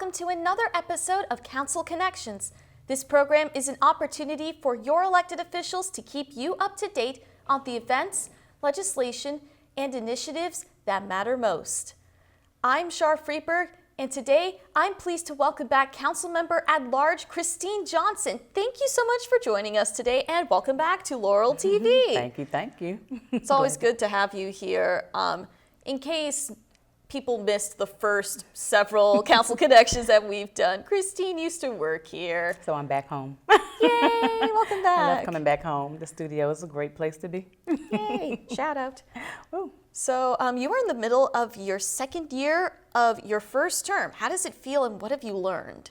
welcome to another episode of Council Connections. This program is an opportunity for your elected officials to keep you up to date on the events, legislation, and initiatives that matter most. I'm Char Freedberg, and today I'm pleased to welcome back Councilmember at Large Christine Johnson. Thank you so much for joining us today, and welcome back to Laurel TV. Thank you. It's always good to have you here. In case people missed the first several Council Connections that we've done, Christine used to work here. So I'm back home. Yay, welcome back. I love coming back home. The studio is a great place to be. Yay, shout out. Woo. So you were in the middle of your second year of your first term. How does it feel and what have you learned?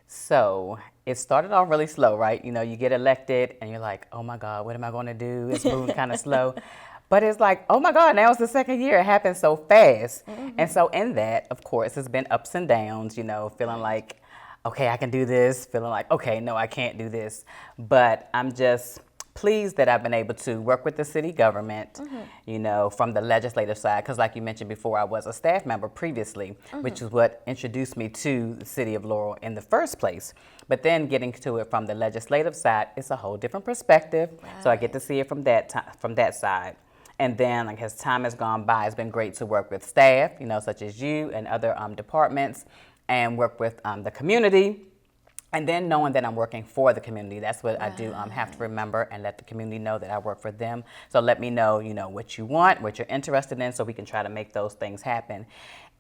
So it started off really slow, right? You know, you get elected and you're like, oh my God, what am I going to do? It's moving kind of slow. But it's like, oh my God, now it's the second year. It happened so fast. Mm-hmm. And so in that, of course, it's been ups and downs, you know, feeling like, okay, I can do this. Feeling like, okay, no, I can't do this. But I'm just pleased that I've been able to work with the city government, mm-hmm. you know, from the legislative side. Because like you mentioned before, I was a staff member previously, mm-hmm. which is what introduced me to the city of Laurel in the first place. But then getting to it from the legislative side, it's a whole different perspective. Right. So I get to see it from that side. And then, like, as time has gone by, it's been great to work with staff, you know, such as you and other departments, and work with the community. And then knowing that I'm working for the community, that's what I do have to remember and let the community know that I work for them. So let me know, you know, what you want, what you're interested in, so we can try to make those things happen.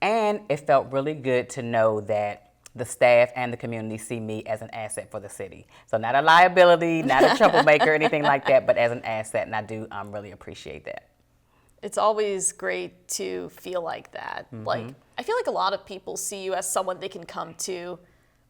And it felt really good to know that the staff and the community see me as an asset for the city. So not a liability, not a troublemaker, anything like that, but as an asset, and I do really appreciate that. It's always great to feel like that. Mm-hmm. Like, I feel like a lot of people see you as someone they can come to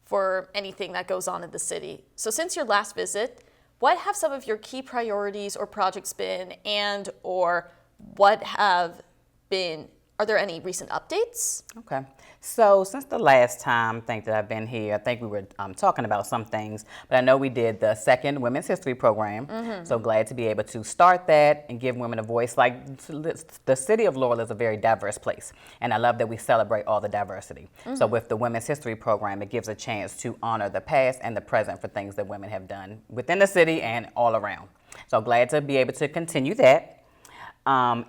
for anything that goes on in the city. So since your last visit, what have some of your key priorities or projects been, and or what have been, are there any recent updates? Okay. So since the last time I think that I've been here, I think we were talking about some things, but I know we did the second Women's History Program. Mm-hmm. So glad to be able to start that and give women a voice. Like, the city of Laurel is a very diverse place, and I love that we celebrate all the diversity. Mm-hmm. So with the Women's History Program, it gives a chance to honor the past and the present for things that women have done within the city and all around. So glad to be able to continue that.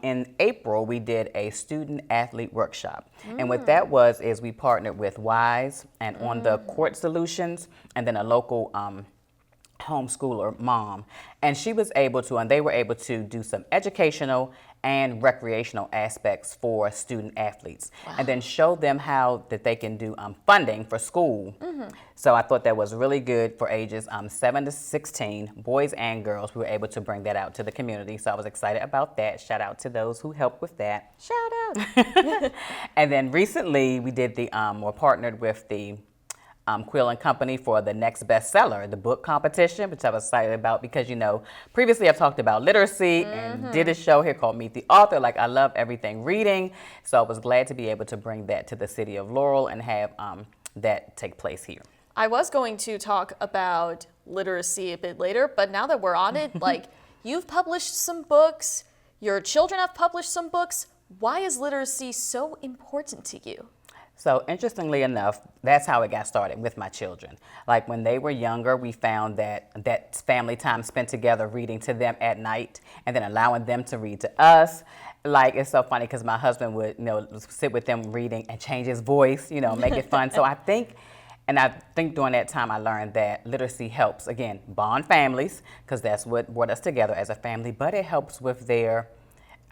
In April, we did a student athlete workshop. And what that was is we partnered with WISE and On the Court Solutions, and then a local homeschooler mom. And she was able to, and they were able to do some educational and recreational aspects for student athletes. Wow. And then show them how that they can do funding for school. Mm-hmm. So I thought that was really good for ages 7 to 16, boys and girls. We were able to bring that out to the community. So I was excited about that. Shout out to those who helped with that. Shout out. And then recently we did we're partnered with the Quill and Company for the next bestseller, the book competition, which I was excited about because, you know, previously I've talked about literacy and did a show here called Meet the Author. Like, I love everything reading. So I was glad to be able to bring that to the city of Laurel and have that take place here. I was going to talk about literacy a bit later, but now that we're on it, like, you've published some books, your children have published some books. Why is literacy so important to you? So interestingly enough, that's how it got started with my children. Like, when they were younger, we found that family time spent together reading to them at night and then allowing them to read to us. Like, it's so funny because my husband would, you know, sit with them reading and change his voice, you know, make it fun. So I think during that time I learned that literacy helps, again, bond families, because that's what brought us together as a family, but it helps with their,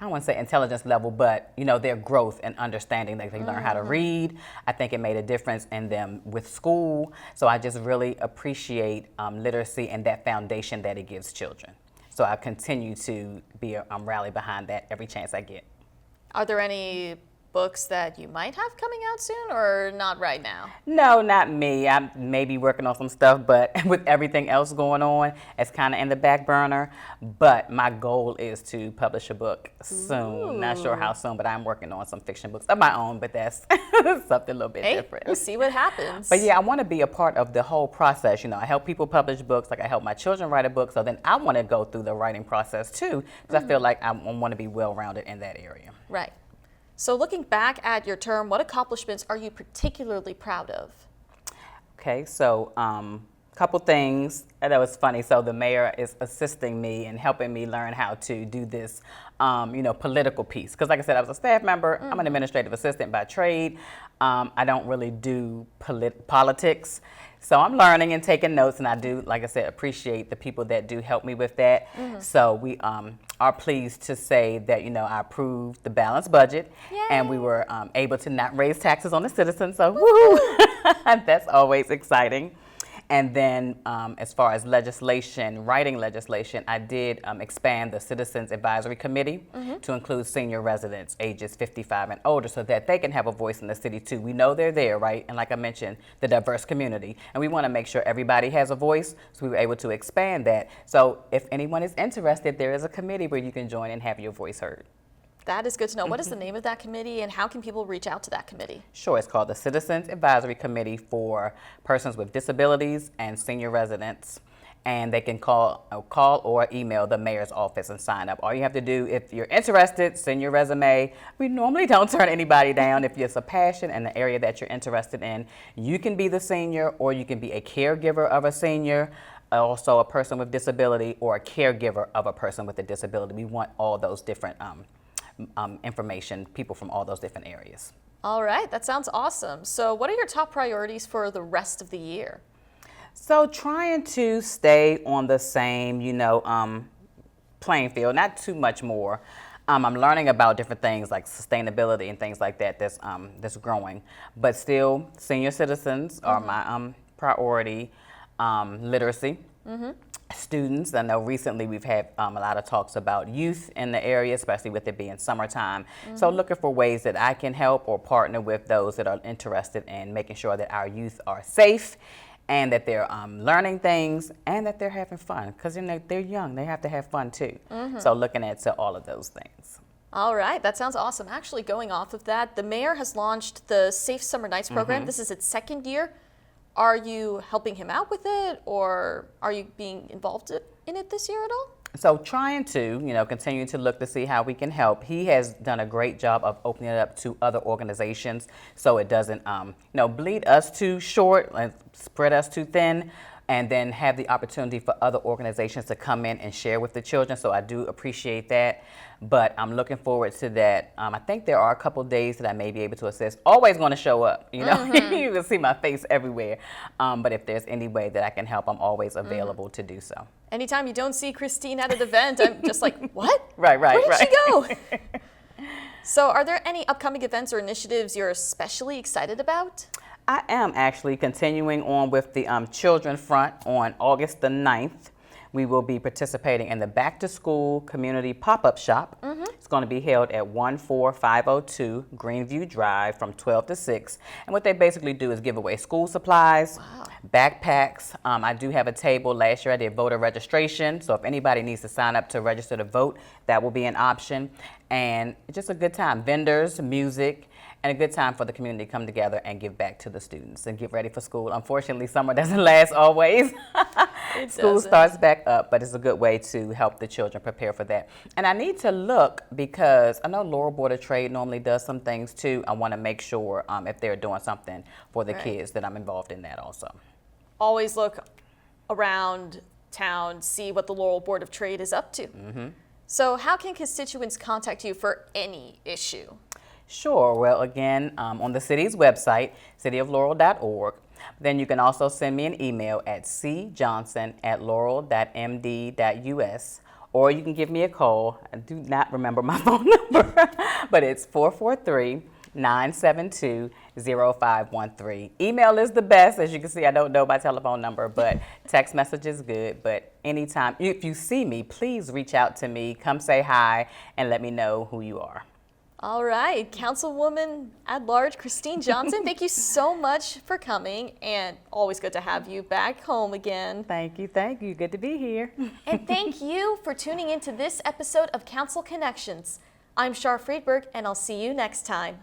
I don't want to say intelligence level, but, you know, their growth and understanding. Like, they learn how to read. I think it made a difference in them with school. So I just really appreciate literacy and that foundation that it gives children. So I continue to be rally behind that every chance I get. Are there any books that you might have coming out soon, or not right now? No, not me. I'm maybe working on some stuff, but with everything else going on, it's kind of in the back burner. But my goal is to publish a book soon. Ooh. Not sure how soon, but I'm working on some fiction books of my own, but that's something a little bit different. We'll see what happens. But yeah, I want to be a part of the whole process. You know, I help people publish books, like I help my children write a book, so then I want to go through the writing process too, because I feel like I want to be well-rounded in that area. Right. So looking back at your term, what accomplishments are you particularly proud of? Okay, so couple things that was funny. So the mayor is assisting me and helping me learn how to do this, political piece. Because like I said, I was a staff member. I'm an administrative assistant by trade. I don't really do politics. So I'm learning and taking notes, and I do, like I said, appreciate the people that do help me with that. So we are pleased to say that, I approved the balanced budget. Yay. And we were able to not raise taxes on the citizens. So woo! That's always exciting. And then as far as writing legislation, I did expand the Citizens Advisory Committee to include senior residents ages 55 and older so that they can have a voice in the city too. We know they're there, right? And like I mentioned, the diverse community. And we want to make sure everybody has a voice, so we were able to expand that. So if anyone is interested, there is a committee where you can join and have your voice heard. That is good to know. What is the name of that committee, and how can people reach out to that committee? Sure, it's called the Citizens Advisory Committee for persons with disabilities and senior residents. And they can call or email the mayor's office and sign up. All you have to do, if you're interested, send your resume. We normally don't turn anybody down. If it's a passion and the area that you're interested in, you can be the senior, or you can be a caregiver of a senior, also a person with disability, or a caregiver of a person with a disability. We want all those different information, people from all those different areas. All right, that sounds awesome. So what are your top priorities for the rest of the year? So trying to stay on the same, playing field, not too much more. I'm learning about different things like sustainability and things like that that's growing, but still senior citizens are my priority. Literacy. Students, I know recently we've had a lot of talks about youth in the area, especially with it being summertime. So looking for ways that I can help or partner with those that are interested in making sure that our youth are safe and that they're learning things and that they're having fun, because they're young, they have to have fun too. So looking at all of those things. All right, that sounds awesome. Actually, going off of that, the mayor has launched the Safe Summer Nights program. This is its second year. Are you helping him out with it, or are you being involved in it this year at all? So trying to, continue to look to see how we can help. He has done a great job of opening it up to other organizations so it doesn't, bleed us too short and spread us too thin, and then have the opportunity for other organizations to come in and share with the children. So I do appreciate that, but I'm looking forward to that. I think there are a couple days that I may be able to assist. Always going to show up, you can see my face everywhere. But if there's any way that I can help, I'm always available to do so. Anytime you don't see Christine at an event, I'm just like, what? Right. Where did she go? So are there any upcoming events or initiatives you're especially excited about? I am actually continuing on with the Children Front on August the 9th. We will be participating in the Back to School Community Pop-Up Shop. It's going to be held at 14502 Greenview Drive from 12 to 6. And what they basically do is give away school supplies, backpacks. I do have a table. Last year I did voter registration. So if anybody needs to sign up to register to vote, that will be an option. And it's just a good time. Vendors, music, and a good time for the community to come together and give back to the students and get ready for school. Unfortunately, summer doesn't last always. School starts back up, but it's a good way to help the children prepare for that. And I need to look, because I know Laurel Board of Trade normally does some things too. I want to make sure if they're doing something for the kids that I'm involved in that also. Always look around town, see what the Laurel Board of Trade is up to. So how can constituents contact you for any issue? Sure. Well, again, on the city's website, cityoflaurel.org. Then you can also send me an email at cjohnson@laurel.md.us, or you can give me a call. I do not remember my phone number, but it's 443-972-0513. Email is the best. As you can see, I don't know my telephone number, but text message is good. But anytime, if you see me, please reach out to me. Come say hi and let me know who you are. All right, Councilwoman at Large Christine Johnson, thank you so much for coming, and always good to have you back home again. Thank you, thank you. Good to be here. And thank you for tuning into this episode of Council Connections. I'm Char Freedberg, and I'll see you next time.